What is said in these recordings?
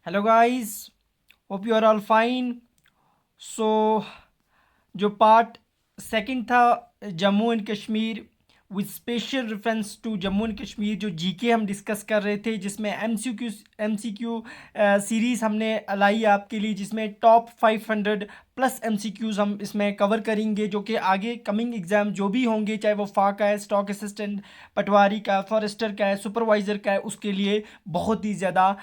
Hello guys, hope you are all fine. So जो part second था Jammu and Kashmir with special reference to Jammu and Kashmir, जो GK हम discuss कर रहे थे, जिसमें एमसीक्यू सीरीज़ हमने लाई आपके लिए, जिसमें टॉप 500 प्लस एमसीक्यूज़ हम इसमें कवर करेंगे, जो कि आगे कमिंग एग्ज़ाम जो भी होंगे, चाहे वो फा का है, स्टॉक असिस्टेंट, पटवारी का, फॉरेस्टर का है, सुपरवाइज़र का है, उसके लिए बहुत ही ज़्यादा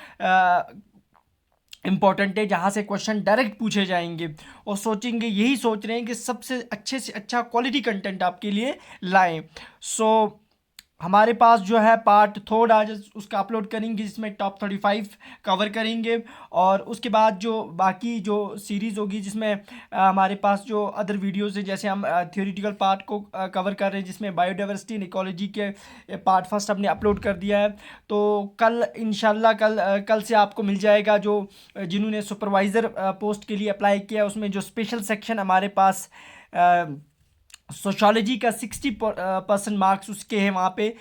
इंपॉर्टेंट है, जहाँ से क्वेश्चन डायरेक्ट पूछे जाएंगे। और सोचेंगे, यही सोच रहे हैं कि सबसे अच्छे से अच्छा क्वालिटी कंटेंट आपके लिए लाएं। सो हमारे पास जो है पार्ट थर्ड आज उसका अपलोड करेंगे, जिसमें टॉप 35 कवर करेंगे। और उसके बाद जो बाकी जो सीरीज़ होगी, जिसमें हमारे पास जो अदर वीडियोस है, जैसे हम थियोरिटिकल पार्ट को कवर कर रहे हैं, जिसमें बायोडाइवर्सिटी एंड इकोलॉजी के पार्ट फर्स्ट हमने अपलोड कर दिया है। तो कल इंशाल्लाह कल से आपको मिल जाएगा, जो जिन्होंने सुपरवाइज़र पोस्ट के लिए अप्लाई किया, उसमें जो स्पेशल सेक्शन हमारे पास सोशोलॉजी का 60% मार्क्स उसके हैं, वहाँ पे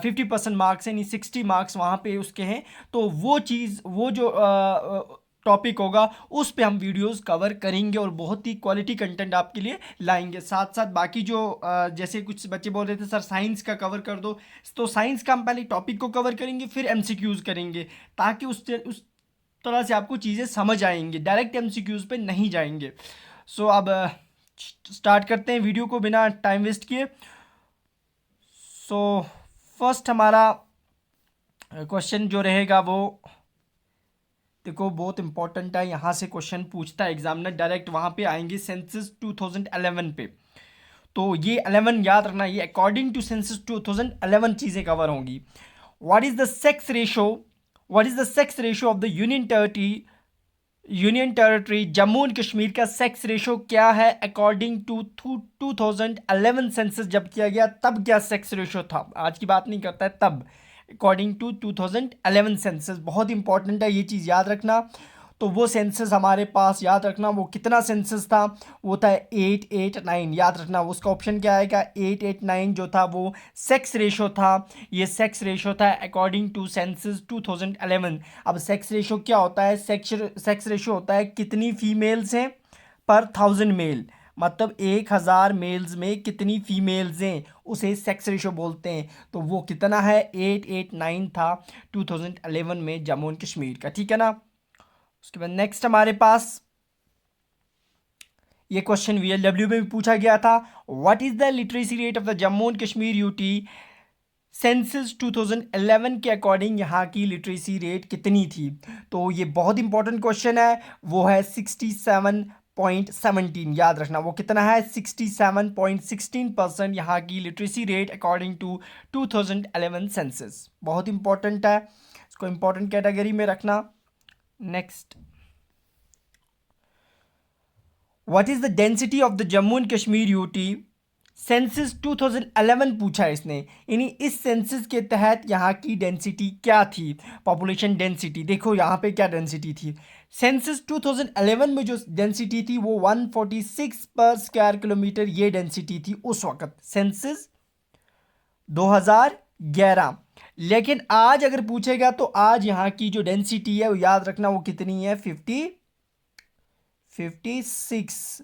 50% मार्क्स हैं, नहीं 60 मार्क्स वहाँ पे उसके हैं। तो वो चीज़, वो जो टॉपिक होगा, उस पे हम वीडियोस कवर करेंगे और बहुत ही क्वालिटी कंटेंट आपके लिए लाएंगे। साथ साथ बाकी जो जैसे कुछ बच्चे बोल रहे थे सर साइंस का कवर कर दो, तो साइंस का हम पहले टॉपिक को कवर करेंगे, फिर एमसीक्यूज़ करेंगे, ताकि उस तरह से आपको चीज़ें समझ आएंगी, डायरेक्ट एमसीक्यूज़ पे नहीं जाएंगे। सो अब स्टार्ट करते हैं वीडियो को बिना टाइम वेस्ट किए। सो फर्स्ट हमारा क्वेश्चन जो रहेगा वो देखो बहुत इंपॉर्टेंट है, यहाँ से क्वेश्चन पूछता है एग्जामिनर, डायरेक्ट वहाँ पे आएंगे सेंसस 2011 पे। तो ये 11 याद रखना, ये अकॉर्डिंग टू सेंसस 2011 चीज़ें कवर होंगी। What is the sex ratio, what is the sex ratio of the union territory Jammu and Kashmir का सेक्स रेशो क्या है अकॉर्डिंग टू 2011 सेंसस जब किया गया, तब क्या सेक्स रेशो था, आज की बात नहीं करता है, तब अकॉर्डिंग टू 2011 सेंसस। बहुत इंपॉर्टेंट है ये चीज़ याद रखना। तो वो सेंसस हमारे पास याद रखना, वो कितना सेंसस था, वो था 889, याद रखना। उसका ऑप्शन क्या आएगा, 889 जो था वो सेक्स रेशो था। ये सेक्स रेशो था अकॉर्डिंग टू सेंसस 2011। अब सेक्स रेशो क्या होता है, सेक्स रेशो होता है कितनी फीमेल्स हैं पर 1000 मेल, मतलब 1000 मेल्स में कितनी फीमेल्स हैं, उसे सेक्स रेशो बोलते हैं। तो वो कितना है, 889 था 2011 में जम्मू एंड कश्मीर का, ठीक है ना। उसके बाद नेक्स्ट हमारे पास ये क्वेश्चन वीएलडब्ल्यू में भी पूछा गया था। What is the literacy rate of the Jammu and Kashmir UT census 2011 के अकॉर्डिंग, यहाँ की लिटरेसी रेट कितनी थी। तो ये बहुत इंपॉर्टेंट क्वेश्चन है, वो है 67.17, याद रखना वो कितना है, 67.16% यहाँ की literacy rate according to 2011 census. बहुत इंपॉर्टेंट है, इसको इंपॉर्टेंट कैटेगरी में रखना। Next, what is the density of the Jammu and Kashmir UT census 2011 पूछा है इसने, यानी इस सेंसस के तहत यहाँ की डेंसिटी क्या थी, पॉपुलेशन डेंसिटी। देखो यहाँ पे क्या डेंसिटी थी, सेंसस 2011 में जो डेंसिटी थी वो 146 पर स्क्वायर किलोमीटर, ये डेंसिटी थी उस वक्त, सेंसस 2011। लेकिन आज अगर पूछेगा तो आज यहाँ की जो डेंसिटी है वो याद रखना वो कितनी है, 56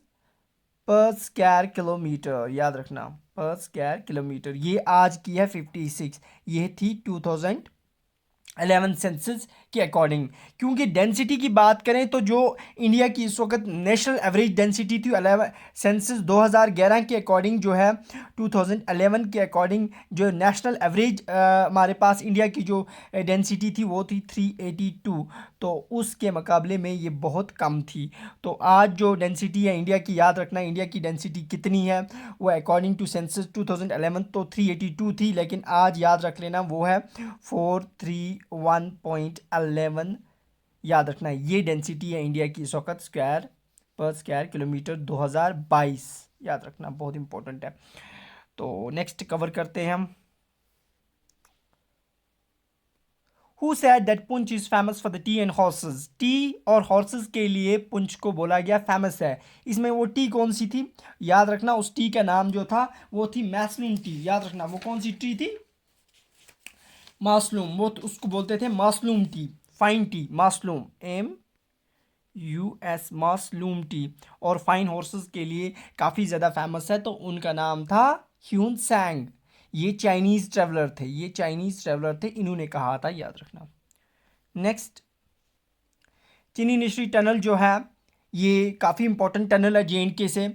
पर स्क्वायर किलोमीटर, याद रखना पर स्क्वायर किलोमीटर, ये आज की है 56, ये थी 2011 सेंसस के अकॉर्डिंग। क्योंकि डेंसिटी की बात करें तो जो इंडिया की इस वक्त नेशनल एवरेज डेंसिटी थी 11 सेंसस 2011 के अकॉर्डिंग, जो है 2011 के अकॉर्डिंग जो नेशनल एवरेज हमारे पास इंडिया की जो डेंसिटी थी वो थी 382। तो उसके मुकाबले में ये बहुत कम थी। तो आज जो डेंसिटी है इंडिया की, याद रखना इंडिया की डेंसिटी कितनी है, वो अकॉर्डिंग टू सेंसस 2011 तो 382 थी, लेकिन आज याद रख लेना वो है 431.11, याद रखना ये डेंसिटी है इंडिया की इस वक्त स्क्वायर पर स्क्वायर किलोमीटर 2022, याद रखना बहुत इंपॉर्टेंट है। तो नेक्स्ट कवर करते हैं हम। Who said that Poonch is famous for the tea and horses? T और हॉर्सेस के लिए पुंछ को बोला गया फेमस है। इसमें वो टी कौन सी थी, याद रखना उस टी का नाम जो था वो थी मैस्लूम टी, याद रखना वो कौन सी टी थी, मास्लूम, वो तो उसको बोलते थे मास्लूम टी। फाइन टी, मास्लूम, MUS, मास्लूम टी, और फाइन हॉर्सेस के लिए काफ़ी ज़्यादा फेमस है, तो उनका नाम था ह्यून सैंग। ये चाइनीज़ ट्रेवलर थे, इन्होंने कहा था, याद रखना। नेक्स्ट, चीनी निश्री टनल जो है ये काफ़ी इंपॉर्टेंट टनल है JNK से।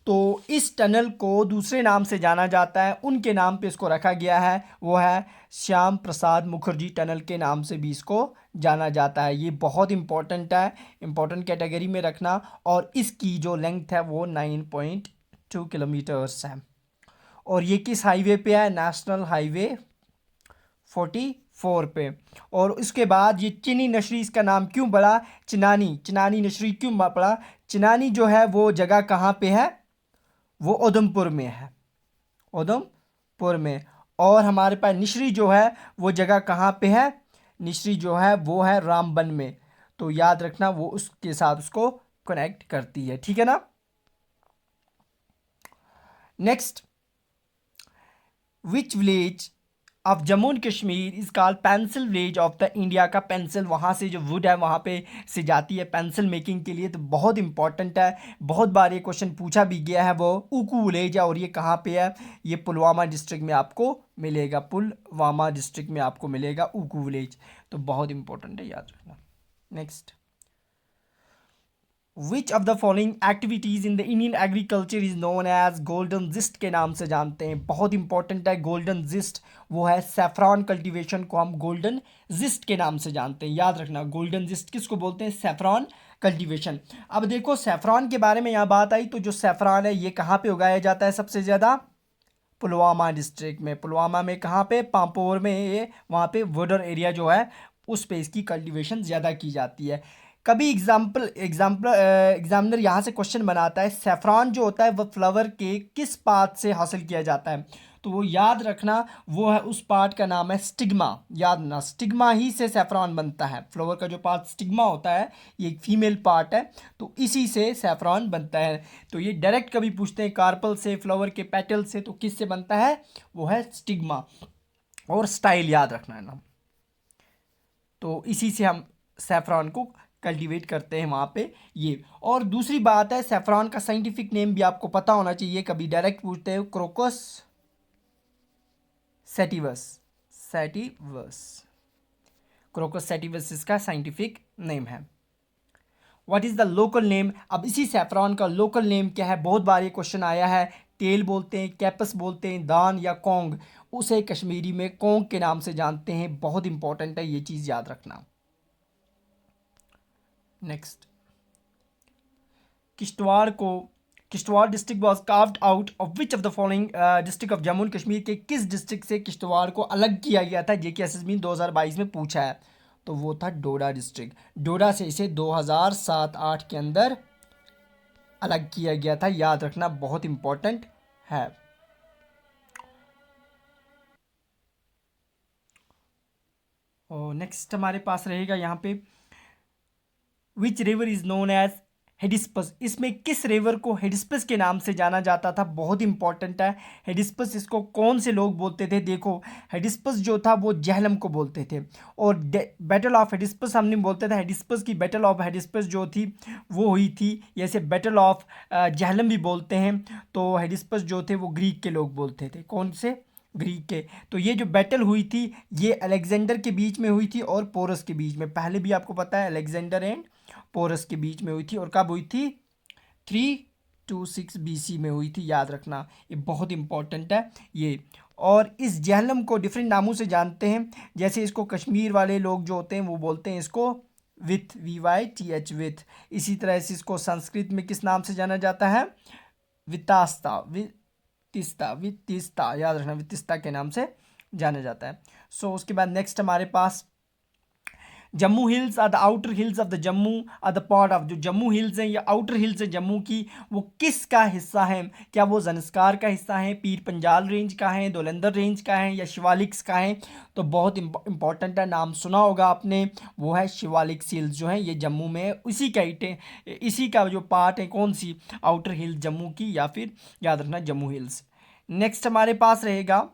तो इस टनल को दूसरे नाम से जाना जाता है, उनके नाम पे इसको रखा गया है, वो है श्याम प्रसाद मुखर्जी टनल के नाम से भी इसको जाना जाता है। ये बहुत इंपॉर्टेंट है, इंपॉर्टेंट कैटेगरी में रखना। और इसकी जो लेंथ है वो 9.2 किलोमीटर्स है। और ये किस हाईवे पे है? नेशनल हाईवे 44 पे। और उसके बाद ये चीनी नशरी, इसका नाम क्यों पड़ा चिनानी नशरी क्यों पड़ा? चिनानी जो है वो जगह कहाँ पे है? वो उधमपुर में है, उधमपुर में। और हमारे पास निश्री जो है वो जगह कहाँ पे है? निश्री जो है वो है रामबन में। तो याद रखना, वो उसके साथ उसको कनेक्ट करती है, ठीक है ना। Next, which village of Jammu and Kashmir is called pencil village of the India? का पेंसिल, वहाँ से जो वुड है वहाँ पे से जाती है पेंसिल मेकिंग के लिए, तो बहुत इंपॉर्टेंट है, बहुत बार ये क्वेश्चन पूछा भी गया है। वो उकू विलेज है, और ये कहाँ पे है? ये पुलवामा डिस्ट्रिक्ट में आपको मिलेगा, पुलवामा डिस्ट्रिक्ट में आपको मिलेगा उकू विलेज। तो बहुत इंपॉर्टेंट है, याद रखना। Next, which of the following activities in the Indian agriculture is known as golden gist के नाम से जानते हैं? बहुत इंपॉर्टेंट है गोल्डन जिस्ट, वो है सेफ्रॉन कल्टीवेशन को हम गोल्डन जिस्ट के नाम से जानते हैं, याद रखना। गोल्डन जिस्ट किसको बोलते हैं? Saffron cultivation. अब देखो सेफ्रॉन के बारे में यहाँ बात आई, तो जो सेफ्रॉन है ये कहाँ पे उगाया जाता है सबसे ज़्यादा? पुलवामा डिस्ट्रिक्ट में। पुलवामा में कहाँ पे? पांपोर में। ये वहाँ पे बॉर्डर एरिया जो है उस पे इसकी कल्टीवेशन ज़्यादा की जाती है। कभी एग्जामिनर यहाँ से क्वेश्चन बनाता है, सेफ्रॉन जो होता है वो फ्लावर के किस पार्ट से हासिल किया जाता है? तो वो याद रखना, वो है, उस पार्ट का नाम है स्टिग्मा। याद ना, स्टिग्मा ही से सेफ्रॉन बनता है। फ्लावर का जो पार्ट स्टिग्मा होता है ये एक फीमेल पार्ट है, तो इसी से सेफ्रॉन बनता है। तो ये डायरेक्ट कभी पूछते हैं कार्पल से, फ्लावर के पेटल से, तो किससे बनता है? वो है स्टिग्मा। और स्टाइल याद रखना है ना, तो इसी से हम सेफ्रॉन को कल्टीवेट करते हैं वहाँ पे ये। और दूसरी बात है, सेफ्रॉन का साइंटिफिक नेम भी आपको पता होना चाहिए, कभी डायरेक्ट पूछते हैं, क्रोकस सैटिवस, क्रोकस सैटिवस इसका साइंटिफिक नेम है। What is the local name? अब इसी सेफ्रॉन का लोकल नेम क्या है? बहुत बार ये क्वेश्चन आया है। टेल बोलते हैं, कैपस बोलते हैं, दान या कोंग। उसे कश्मीरी में कोंग के नाम से जानते हैं। बहुत इंपॉर्टेंट है, ये चीज़ याद रखना। Next, Kishtwar district was carved out of which of the following district of Jammu and Kashmir के किस डिस्ट्रिक्ट से किश्तवाड़ को अलग किया गया था? जेके एसएसबी 2022 में पूछा है, तो वो था डोडा डिस्ट्रिक्ट। डोडा से इसे 2007-8 के अंदर अलग किया गया था, याद रखना, बहुत इंपॉर्टेंट है। और नेक्स्ट हमारे पास रहेगा यहाँ पे, which river is known as Hydaspes? इसमें किस रिवर को हेडिस्पस के नाम से जाना जाता था? बहुत इंपॉर्टेंट है हेडिस्पस। इसको कौन से लोग बोलते थे? देखो, हेडिस्पस जो था वो जहलम को बोलते थे, और बैटल ऑफ हेडिस्पस हमने बोलते थे। हेडिस्पस की बैटल ऑफ हेडिस्पस जो थी वो हुई थी, जैसे बैटल ऑफ जहलम भी बोलते हैं। तो हेडिस्पस जो थे वो ग्रीक के लोग बोलते थे। कौन से? ग्रीक के। तो ये जो बैटल हुई थी ये अलेक्जेंडर के बीच में हुई थी और पोरस के बीच में। पहले भी आपको पता है अलेक्जेंडर एंड पोरस के बीच में हुई थी। और कब हुई थी? 326 BC में हुई थी, याद रखना, ये बहुत इंपॉर्टेंट है ये। और इस जहलम को डिफरेंट नामों से जानते हैं, जैसे इसको कश्मीर वाले लोग जो होते हैं वो बोलते हैं इसको विथ, VYTH, विथ। इसी तरह से इसको संस्कृत में किस नाम से जाना जाता है? वितास्ता, वित्तिस्ता, याद रखना, वित्तिस्ता के नाम से जाना जाता है। सो उसके बाद नेक्स्ट हमारे पास, Jammu hills are the outer hills of the Jammu are the part of, जो जम्मू हिल्स हैं या आउटर हिल्स है जम्मू की, वो किसका हिस्सा है? क्या वो ज़नस्कार का हिस्सा है, पीर पंजाल रेंज का है, धौलंदर रेंज का है, या शिवालिक्स का है? तो बहुत इंपॉर्टेंट है, नाम सुना होगा आपने, वो है शिवालिक्स हिल्स जो है ये जम्मू में, इसी का जो पार्ट है। कौन सी? आउटर हिल्स जम्मू की, या फिर याद रखना जम्मू हिल्स। नेक्स्ट हमारे पास रहेगा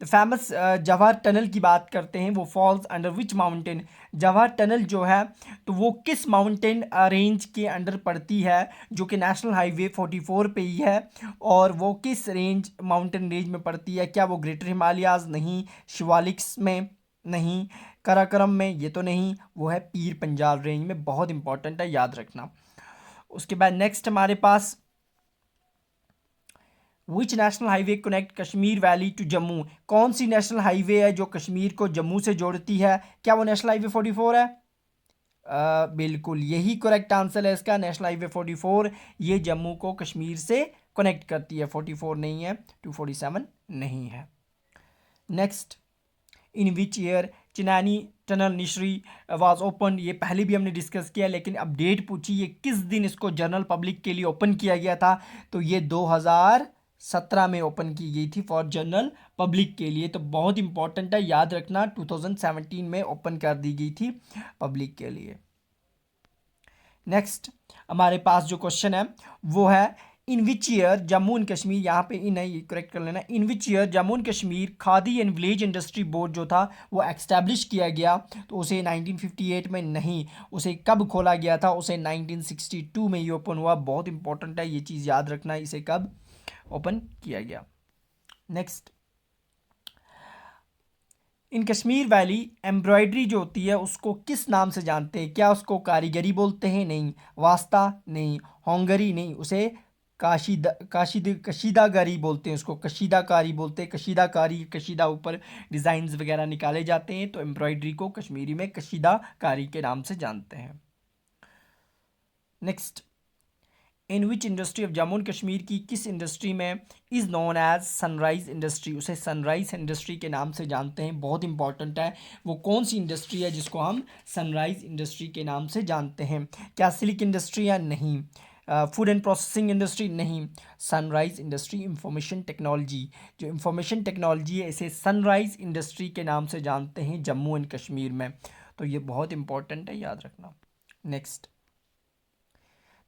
द फेमस जवाहर टनल की बात करते हैं, वो falls under which mountain? Jawahar tunnel जो है तो वो किस माउंटेन रेंज के अंडर पड़ती है, जो कि नेशनल हाईवे 44 पे ही है, और वो किस रेंज माउंटेन रेंज में पड़ती है? क्या वो ग्रेटर हिमालयाज? नहीं। शिवालिक्स में? नहीं। काराकोरम में? ये तो नहीं, वो है पीर पंजाल रेंज में। बहुत इंपॉर्टेंट है, याद रखना। उसके बाद नेक्स्ट हमारे पास, which national highway connect Kashmir valley to Jammu? कौन सी नेशनल हाईवे है जो कश्मीर को जम्मू से जोड़ती है? क्या वो नेशनल हाईवे 44 है? बिल्कुल यही करेक्ट आंसर है इसका, नेशनल हाईवे 44 ये जम्मू को कश्मीर से कनेक्ट करती है। 44 नहीं है, 247 नहीं है। Next, in which year Chenani tunnel Nashri was open? ये पहले भी हमने डिस्कस किया, लेकिन अपडेट पूछी ये किस दिन इसको जनरल पब्लिक के लिए ओपन किया गया था? तो ये 2017 में ओपन की गई थी फॉर जनरल पब्लिक के लिए। तो बहुत इंपॉर्टेंट है, याद रखना, 2017 में ओपन कर दी गई थी पब्लिक के लिए। नेक्स्ट हमारे पास जो क्वेश्चन है वो है, in which year Jammu and Kashmir, यहाँ पे इन है, ये करेक्ट कर लेना, in which year Jammu and Kashmir Khadi and village industry board जो था वो एक्स्टैब्लिश किया गया? तो उसे 1958 में नहीं, उसे कब खोला गया था? उसे 1962 में ही ओपन हुआ। बहुत इंपॉर्टेंट है, ये चीज़ याद रखना, इसे कब ओपन किया गया। नेक्स्ट, इन कश्मीर वैली एम्ब्रॉयडरी जो होती है उसको किस नाम से जानते हैं? क्या उसको कारीगरी बोलते हैं? नहीं। वास्ता? नहीं। होंगरी? नहीं, उसे कशीदाकारी बोलते हैं, उसको कशीदाकारी बोलते हैं। कशीदाकारी, कशीदा ऊपर डिज़ाइंस वगैरह निकाले जाते हैं, तो एम्ब्रॉयडरी को कश्मीरी में कशीदाकारी के नाम से जानते हैं। Next, in which industry of Jammu and Kashmir की किस इंडस्ट्री में is known as sunrise industry? उसे सनराइज इंडस्ट्री के नाम से जानते हैं। बहुत इंपॉर्टेंट है, वो कौन सी इंडस्ट्री है जिसको हम सनराइज इंडस्ट्री के नाम से जानते हैं? क्या सिल्क इंडस्ट्री है? नहीं। Food and processing industry? नहीं। सनराइज इंडस्ट्री इंफॉर्मेशन टेक्नोलॉजी, जो इंफॉर्मेशन टेक्नोलॉजी है इसे सनराइज इंडस्ट्री के नाम से जानते हैं जम्मू एंड कश्मीर में। तो ये बहुत इंपॉर्टेंट है, याद रखना। Next,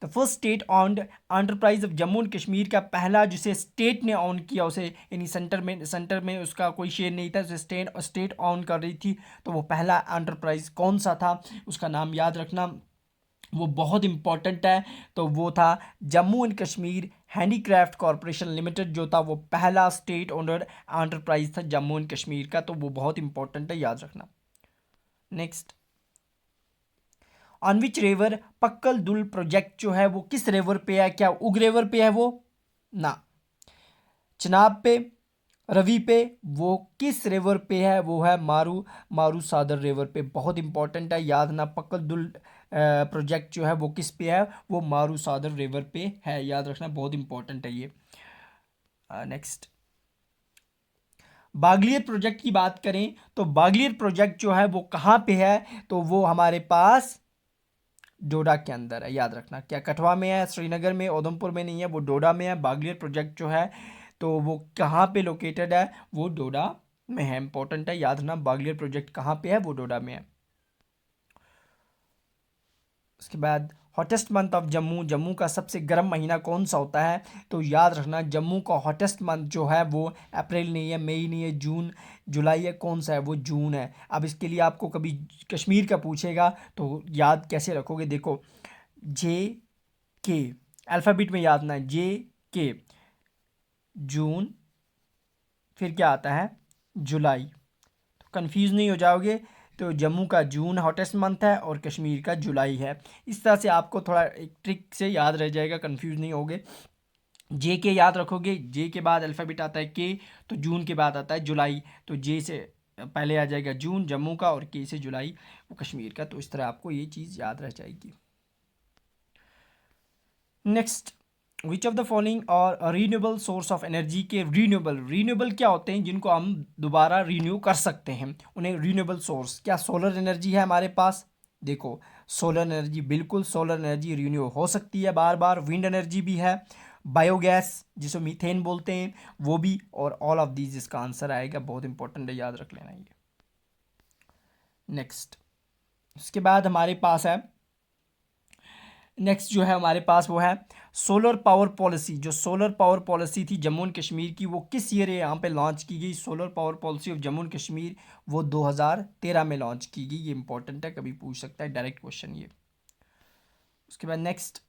the first state owned enterprise of Jammu and Kashmir का पहला जिसे स्टेट ने ऑन किया, उसे यानी सेंटर में उसका कोई शेयर नहीं था, उसे स्टेट ऑन कर रही थी, तो वो पहला एंटरप्राइज कौन सा था? उसका नाम याद रखना, वो बहुत इंपॉर्टेंट है। तो वो था Jammu and Kashmir handicraft corporation limited, जो था वो पहला स्टेट ओनर्ड एंटरप्राइज था जम्मू एंड कश्मीर का। तो वो बहुत इंपॉर्टेंट है, याद रखना। नेक्स्ट, ऑन विच रिवर पक्कल दुल प्रोजेक्ट जो है वो किस रिवर पे है? क्या उग रिवर पे है वो? ना। चिनाब पे? रवि पे? वो किस रिवर पे है? वो है मारू सादर रिवर पे। बहुत इंपॉर्टेंट है, याद ना, पक्कल दुल प्रोजेक्ट जो है वो किस पे है? वो मारू सादर रिवर पे है, याद रखना, बहुत इंपॉर्टेंट है ये। नेक्स्ट, बागलियर प्रोजेक्ट की बात करें तो बागलियर प्रोजेक्ट जो है वो कहाँ पे है? तो वो हमारे पास डोडा के अंदर है, याद रखना। क्या कठवा में है, श्रीनगर में, उधमपुर में नहीं है, वो डोडा में है। बागलियर प्रोजेक्ट जो है तो वो कहाँ पे लोकेटेड है? वो डोडा में है। इंपॉर्टेंट है, याद रखना, बागलियर प्रोजेक्ट कहाँ पे है? वो डोडा में है। उसके बाद hottest month of Jammu, Jammu का सबसे गर्म महीना कौन सा होता है? तो याद रखना, जम्मू का हॉटेस्ट मंथ जो है वो अप्रैल नहीं है, मई नहीं है, जून जुलाई है। कौन सा है? वो जून है। अब इसके लिए आपको कभी कश्मीर का पूछेगा तो याद कैसे रखोगे? देखो, जे के अल्फ़ाबेट में याद ना, जे के, जून, फिर क्या आता है? जुलाई। तो कंफ्यूज नहीं हो जाओगे। तो जम्मू का जून हॉटेस्ट मंथ है और कश्मीर का जुलाई है। इस तरह से आपको थोड़ा एक ट्रिक से याद रह जाएगा, कंफ्यूज नहीं होगे। जे के याद रखोगे, जे के बाद अल्फ़ाबेट आता है के, तो जून के बाद आता है जुलाई। तो जे से पहले आ जाएगा जून जम्मू का, और के से जुलाई वो कश्मीर का। तो इस तरह आपको ये चीज़ याद रह जाएगी। Next, which of the following और रीन्यूएबल सोर्स ऑफ एनर्जी के रीन्यूएबल क्या होते हैं जिनको हम दोबारा रीन्यू कर सकते हैं, उन्हें रीन्यूएबल सोर्स? क्या सोलर एनर्जी है हमारे पास? देखो, सोलर एनर्जी, बिल्कुल सोलर एनर्जी रीन्यू हो सकती है बार बार। विंड एनर्जी भी है, बायोगैस जिसे मीथेन बोलते हैं वो भी, और ऑल ऑफ दीज इसका आंसर आएगा। बहुत इंपॉर्टेंट है, याद रख लेना ये। नेक्स्ट, उसके बाद हमारे पास है, नेक्स्ट जो है हमारे पास वो है सोलर पावर पॉलिसी, जो सोलर पावर पॉलिसी थी जम्मू एंड कश्मीर की, वो किस ईयर यहाँ पे लॉन्च की गई? Solar power policy of Jammu and Kashmir वो 2013 में लॉन्च की गई। ये इंपॉर्टेंट है, कभी पूछ सकता है डायरेक्ट क्वेश्चन ये। उसके बाद next,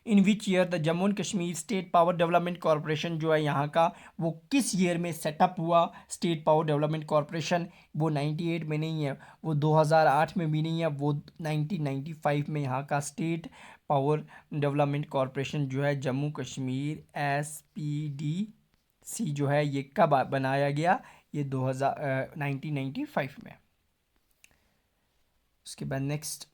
in which year the Jammu and Kashmir state power development corporation जो है यहाँ का, वो किस ईयर में सेटअप हुआ? स्टेट पावर डेवलपमेंट कॉरपोरेशन वो 98 में नहीं है, वो 2008 में भी नहीं है, वो 1995 में यहाँ का स्टेट पावर डेवलपमेंट कॉरपोरेशन जो है जम्मू कश्मीर SPDC जो है, ये कब बनाया गया? ये 1995 में। उसके बाद next,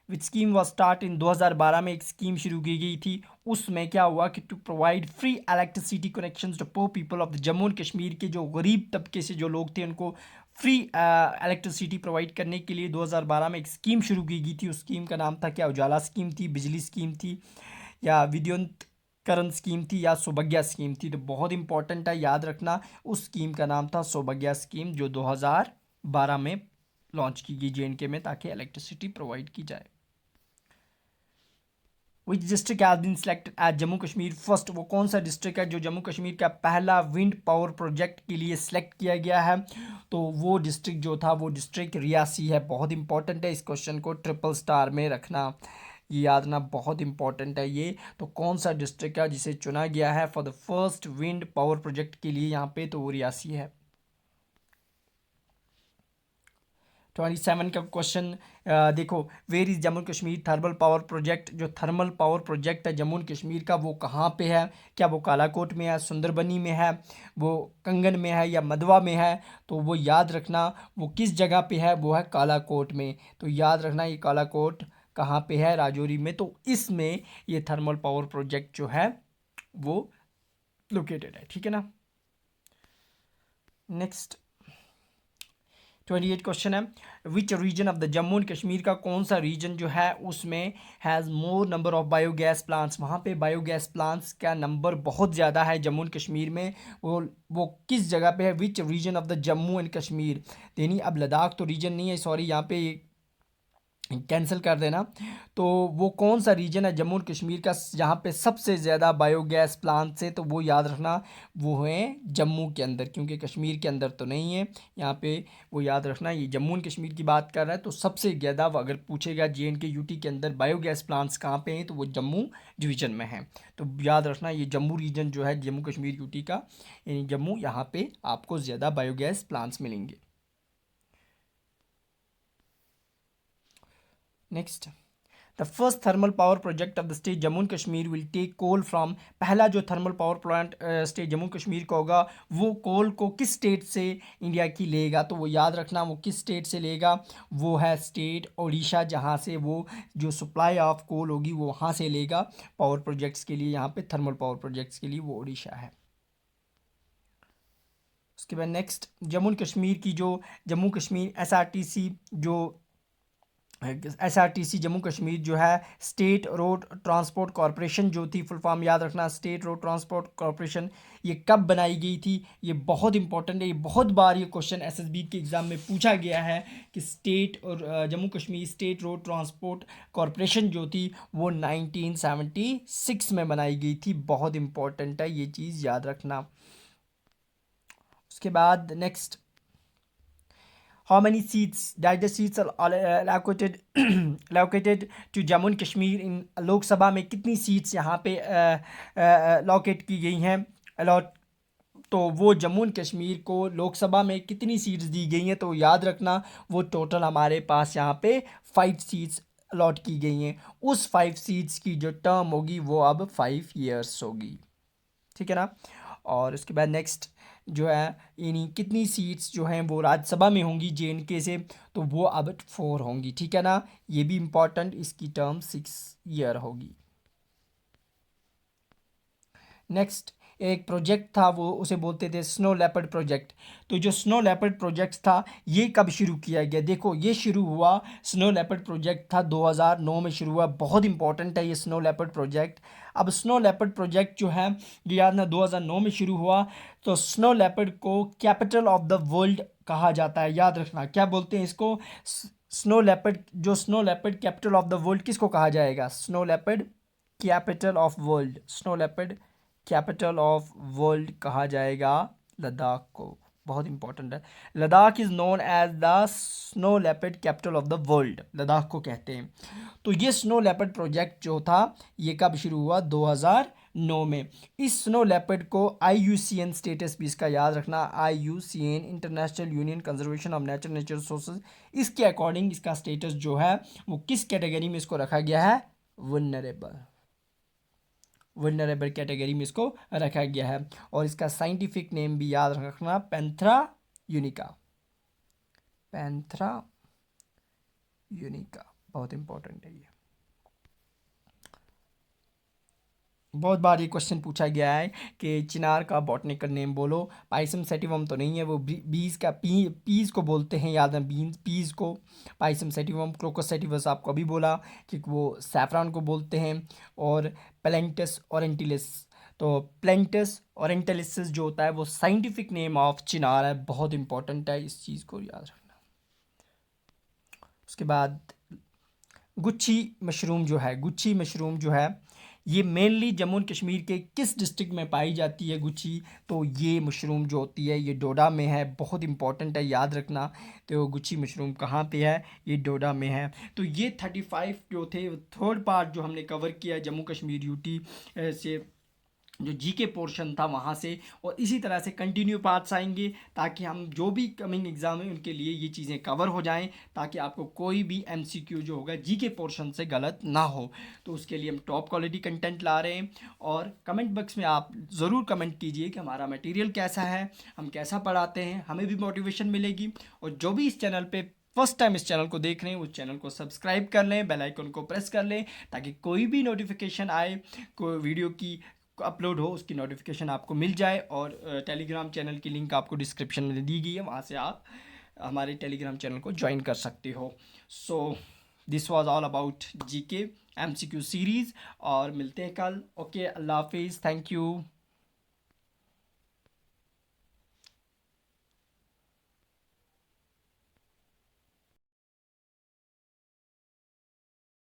which scheme was start in 2012 में एक स्कीम शुरू की गई थी, उसमें क्या हुआ कि to provide free electricity connections to poor people of the Jammu and Kashmir के जो गरीब तबके से जो लोग थे उनको फ्री इलेक्ट्रिसिटी प्रोवाइड करने के लिए 2012 में एक स्कीम शुरू की गई थी। उस स्कीम का नाम था क्या? उजाला स्कीम थी, बिजली स्कीम थी, या विद्युतीकरण स्कीम थी, या सौभाग्य स्कीम थी? तो बहुत इंपॉर्टेंट है, याद रखना। उस स्कीम का नाम था सौभाग्य स्कीम, जो 2012 में लॉन्च की गई JNK में, ताकि इलेक्ट्रिसिटी प्रोवाइड की जाए। Which district has been selected as Jammu Kashmir first, वो कौन सा डिस्ट्रिक्ट है जो जम्मू कश्मीर का पहला विंड पावर प्रोजेक्ट के लिए सिलेक्ट किया गया है? तो वो डिस्ट्रिक्ट जो था वो डिस्ट्रिक्ट रियासी है। बहुत इंपॉर्टेंट है, इस क्वेश्चन को ट्रिपल स्टार में रखना, ये याद रखना, बहुत इंपॉर्टेंट है ये। तो कौन सा डिस्ट्रिक्ट है जिसे चुना गया है for the first wind power project के लिए यहाँ पे? तो वो रियासी है। 27 का क्वेश्चन देखो, where is Jammu Kashmir thermal power project, जो थर्मल पावर प्रोजेक्ट है जम्मू एंड कश्मीर का, वो कहाँ पे है? क्या वो कालाकोट में है, सुंदरबनी में है, वो कंगन में है, या मदवा में है? तो वो याद रखना, वो किस जगह पे है? वो है कालाकोट में। तो याद रखना ये कालाकोट कहाँ पे है? राजौरी में। तो इसमें ये थर्मल पावर प्रोजेक्ट जो है वो लोकेटेड है, ठीक है ना। नेक्स्ट 28 क्वेश्चन है, which region of the Jammu and Kashmir का कौन सा रीजन जो है उसमें has more number of biogas plants, वहाँ पे बायोगैस प्लांट्स का नंबर बहुत ज़्यादा है जम्मू एंड कश्मीर में। वो किस जगह पे है? Which region of the Jammu and Kashmir, यानी अब लद्दाख तो रीजन नहीं है, सॉरी यहाँ पे कैंसिल कर देना। तो वो कौन सा रीजन है जम्मू एंड कश्मीर का जहाँ पे सबसे ज़्यादा बायोगैस प्लांट्स है? तो वो याद रखना, वो है जम्मू के अंदर, क्योंकि कश्मीर के अंदर तो नहीं है यहाँ पे। वो याद रखना, ये जम्मू एंड कश्मीर की बात कर रहा है। तो सबसे ज़्यादा अगर पूछेगा JNK UT के अंदर बायोगैस प्लांट्स कहाँ पे हैं, तो वो जम्मू डिवीज़न में है। तो याद रखना, ये जम्मू रीजन जो है जम्मू कश्मीर UT का, यानी जम्मू, यहाँ पर आपको ज़्यादा बायोगैस प्लांट्स मिलेंगे। Next, the first thermal power project of the state Jammu and Kashmir will take coal from, पहला जो thermal power plant state Jammu Kashmir का होगा, वो कोल को किस स्टेट से इंडिया की लेगा? तो वो याद रखना, वो किस स्टेट से लेगा? वो है स्टेट ओडिशा, जहाँ से वो जो सप्लाई ऑफ कोल होगी वो वहाँ से लेगा पावर प्रोजेक्ट्स के लिए, यहाँ पे थर्मल पावर प्रोजेक्ट्स के लिए वो ओडिशा है। उसके बाद नेक्स्ट, जम्मू एंड कश्मीर की जो जम्मू कश्मीर SRTC जो SRTC जम्मू कश्मीर जो है स्टेट रोड ट्रांसपोर्ट कॉरपोरेशन जो थी, फुल फॉर्म याद रखना, स्टेट रोड ट्रांसपोर्ट कॉरपोरेशन, ये कब बनाई गई थी? ये बहुत इंपॉर्टेंट है, ये बहुत बार ये क्वेश्चन SSB के एग्ज़ाम में पूछा गया है कि स्टेट और Jammu Kashmir state road transport corporation जो थी वो 1976 में बनाई गई थी। बहुत इंपॉर्टेंट है, ये चीज़ याद रखना। उसके बाद next, how many seats, direct seats are allocated to Jammu and Kashmir in लोक सभा में कितनी सीट्स यहाँ पे allocate की गई हैं, अलॉट? तो वो जम्मू एंड कश्मीर को लोकसभा में कितनी सीट्स दी गई हैं? तो याद रखना, वो टोटल हमारे पास यहाँ पे 5 सीट्स अलॉट की गई हैं। उस 5 सीट्स की जो टर्म होगी वो अब 5 ईयर्स होगी, ठीक है ना। और उसके बाद नेक्स्ट जो है, यानी कितनी सीट्स जो हैं वो राज्यसभा में होंगी JNK से? तो वो अब 4 होंगी, ठीक है ना। ये भी इम्पॉर्टेंट, इसकी टर्म 6 ईयर होगी। नेक्स्ट, एक प्रोजेक्ट था वो उसे बोलते थे स्नो लेपर्ड प्रोजेक्ट। तो जो स्नो लेपर्ड प्रोजेक्ट था ये कब शुरू किया गया? देखो, ये शुरू हुआ, स्नो लेपर्ड प्रोजेक्ट था 2009 में शुरू हुआ। बहुत इंपॉर्टेंट है ये स्नो लेपर्ड प्रोजेक्ट। अब स्नो लेपर्ड प्रोजेक्ट जो है ये याद ना 2009 में शुरू हुआ। तो स्नो लेपर्ड को कैपिटल ऑफ द वर्ल्ड कहा जाता है, याद रखना। क्या बोलते हैं इसको? स्नो लेपर्ड, जो snow leopard capital of the world किसको कहा जाएगा? Snow leopard capital of world, snow leopard capital of world कहा जाएगा लद्दाख को, बहुत इंपॉर्टेंट है। Ladakh is known as the snow leopard capital of the world, Ladakh को कहते हैं। तो ये स्नो लेपर्ड प्रोजेक्ट जो था ये कब शुरू हुआ, 2009 में। इस स्नो लेपर्ड को IUCN स्टेटस भी इसका याद रखना, IUCN international union conservation of nature resources, इसके अकॉर्डिंग इसका स्टेटस जो है वो किस कैटेगरी में इसको रखा गया है, वल्नरेबल, वल्नरेबल कैटेगरी में इसको रखा गया है। और इसका साइंटिफिक नेम भी याद रखना, पैंथरा यूनिका, पैंथरा यूनिका, बहुत इंपॉर्टेंट है ये। बहुत बार ये क्वेश्चन पूछा गया है कि चिनार का बॉटनिकल नेम बोलो, पाइसम सेटिवम तो नहीं है, वो बीज का पीज को बोलते हैं, याद है बीन्स पीज को, पाइसम सेटिवम। क्रोकस सेटिवस आपको अभी बोला कि वो सैफरान को बोलते हैं। और प्लैंटस ओरेंटिलिस, तो प्लैंटस ओरेंटिलिस जो होता है वो साइंटिफिक नेम ऑफ चिनार है, बहुत इंपॉर्टेंट है, इस चीज़ को याद रखना। उसके बाद गुच्छी मशरूम जो है, गुच्छी मशरूम जो है ये मेनली जम्मू एंड कश्मीर के किस डिस्ट्रिक्ट में पाई जाती है गुच्छी, तो ये मशरूम जो होती है ये डोडा में है, बहुत इंपॉर्टेंट है, याद रखना। तो गुच्छी मशरूम कहाँ पे है, ये डोडा में है। तो ये 35 जो थे, थर्ड पार्ट जो हमने कवर किया जम्मू कश्मीर यूटी से जो जीके पोर्शन था वहाँ से, और इसी तरह से कंटिन्यू पार्ट्स आएंगे ताकि हम जो भी कमिंग एग्ज़ाम है उनके लिए ये चीज़ें कवर हो जाएं, ताकि आपको कोई भी MCQ जो होगा जीके पोर्शन से गलत ना हो। तो उसके लिए हम टॉप क्वालिटी कंटेंट ला रहे हैं। और कमेंट बॉक्स में आप ज़रूर कमेंट कीजिए कि हमारा मटेरियल कैसा है, हम कैसा पढ़ाते हैं, हमें भी मोटिवेशन मिलेगी। और जो भी इस चैनल पर फर्स्ट टाइम इस चैनल को देख रहे हैं उस चैनल को सब्सक्राइब कर लें, बेल आइकन को प्रेस कर लें, ताकि कोई भी नोटिफिकेशन आए, कोई वीडियो की अपलोड हो उसकी नोटिफिकेशन आपको मिल जाए। और टेलीग्राम चैनल की लिंक आपको डिस्क्रिप्शन में दी गई है, वहाँ से आप हमारे टेलीग्राम चैनल को ज्वाइन कर सकते हो। So this was all about GK MCQ series, और मिलते हैं कल। ओके, अल्लाह हाफिज़, थैंक यू।